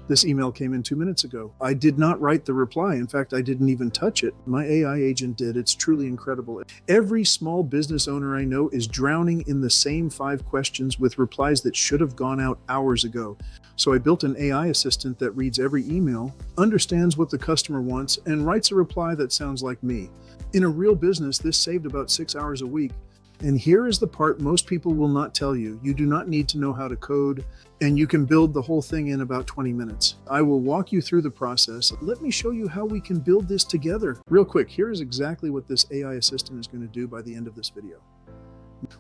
This email came in 2 minutes ago. I did not write the reply. In fact, I didn't even touch it. My AI agent did. It's truly incredible. Every small business owner I know is drowning in the same 5 questions with replies that should have gone out hours ago. So I built an AI assistant that reads every email, understands what the customer wants, and writes a reply that sounds like me. In a real business, this saved about 6 hours a week. And here is the part most people will not tell you. You do not need to know how to code, and you can build the whole thing in about 20 minutes. I will walk you through the process. Let me show you how we can build this together. Real quick, here is exactly what this AI assistant is going to do by the end of this video.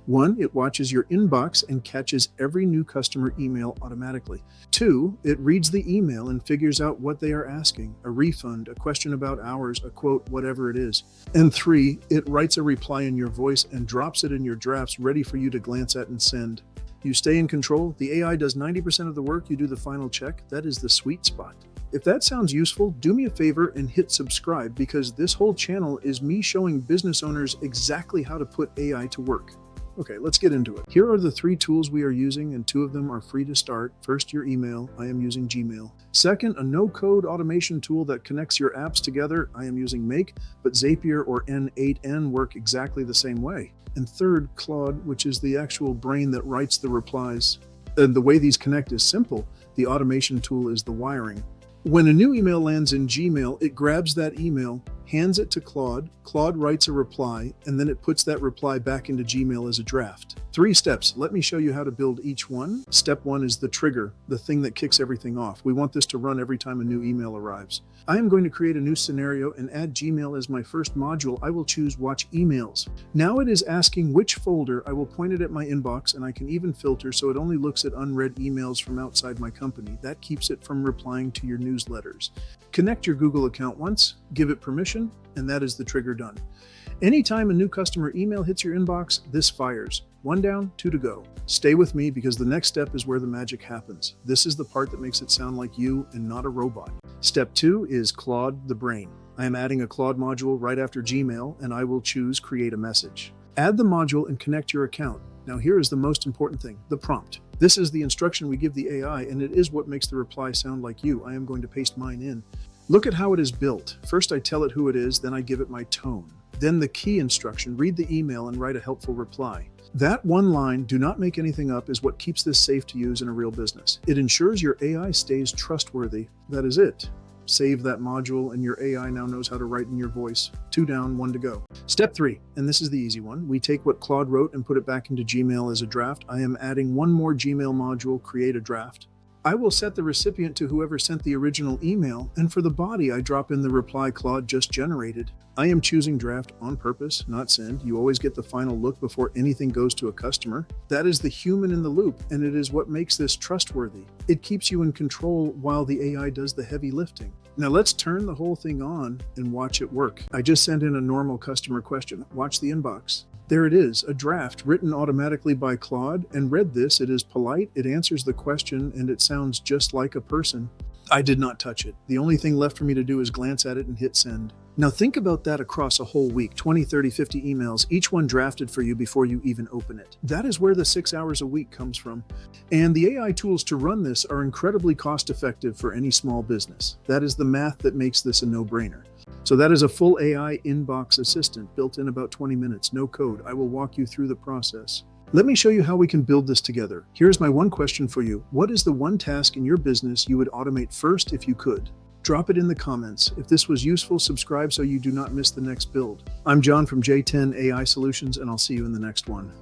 1, it watches your inbox and catches every new customer email automatically. 2, it reads the email and figures out what they are asking, a refund, a question about hours, a quote, whatever it is. And 3, it writes a reply in your voice and drops it in your drafts ready for you to glance at and send. You stay in control. The AI does 90% of the work. You do the final check. That is the sweet spot. If that sounds useful, do me a favor and hit subscribe, because this whole channel is me showing business owners exactly how to put AI to work. Okay, let's get into it. Here are the 3 tools we are using, and 2 of them are free to start. First, your email. I am using Gmail. Second, a no-code automation tool that connects your apps together. I am using Make, but Zapier or N8N work exactly the same way. And third, Claude, which is the actual brain that writes the replies. And the way these connect is simple. The automation tool is the wiring. When a new email lands in Gmail, it grabs that email, hands it to Claude, Claude writes a reply, and then it puts that reply back into Gmail as a draft. 3 steps. Let me show you how to build each one. Step 1 is the trigger, the thing that kicks everything off. We want this to run every time a new email arrives. I am going to create a new scenario and add Gmail as my first module. I will choose Watch Emails. Now it is asking which folder. I will point it at my inbox, and I can even filter so it only looks at unread emails from outside my company. That keeps it from replying to your newsletters. Connect your Google account once, give it permission, and that is the trigger done. Anytime a new customer email hits your inbox, this fires. 1 down, 2 to go. Stay with me, because the next step is where the magic happens. This is the part that makes it sound like you and not a robot. Step 2 is Claude the brain. I am adding a Claude module right after Gmail, and I will choose Create a Message. Add the module and connect your account. Now here is the most important thing, the prompt. This is the instruction we give the AI, and it is what makes the reply sound like you. I am going to paste mine in. Look at how it is built. First I tell it who it is, then I give it my tone. Then the key instruction, read the email and write a helpful reply. That one line, do not make anything up, is what keeps this safe to use in a real business. It ensures your AI stays trustworthy. That is it. Save that module and your AI now knows how to write in your voice. 2 down, 1 to go. Step 3, and this is the easy one. We take what Claude wrote and put it back into Gmail as a draft. I am adding one more Gmail module, Create a Draft. I will set the recipient to whoever sent the original email, and for the body, I drop in the reply Claude just generated. I am choosing draft on purpose, not send. You always get the final look before anything goes to a customer. That is the human in the loop, and it is what makes this trustworthy. It keeps you in control while the AI does the heavy lifting. Now let's turn the whole thing on and watch it work. I just sent in a normal customer question. Watch the inbox. There it is, a draft written automatically by Claude, and read this. It is polite, it answers the question, and it sounds just like a person. I did not touch it. The only thing left for me to do is glance at it and hit send. Now think about that across a whole week, 20, 30, 50 emails, each one drafted for you before you even open it. That is where the 6 hours a week comes from. And the AI tools to run this are incredibly cost-effective for any small business. That is the math that makes this a no-brainer. So that is a full AI inbox assistant built in about 20 minutes, no code. I will walk you through the process. Let me show you how we can build this together. Here's my one question for you. What is the one task in your business you would automate first if you could? Drop it in the comments. If this was useful, subscribe so you do not miss the next build. I'm John from J10 AI Solutions, and I'll see you in the next one.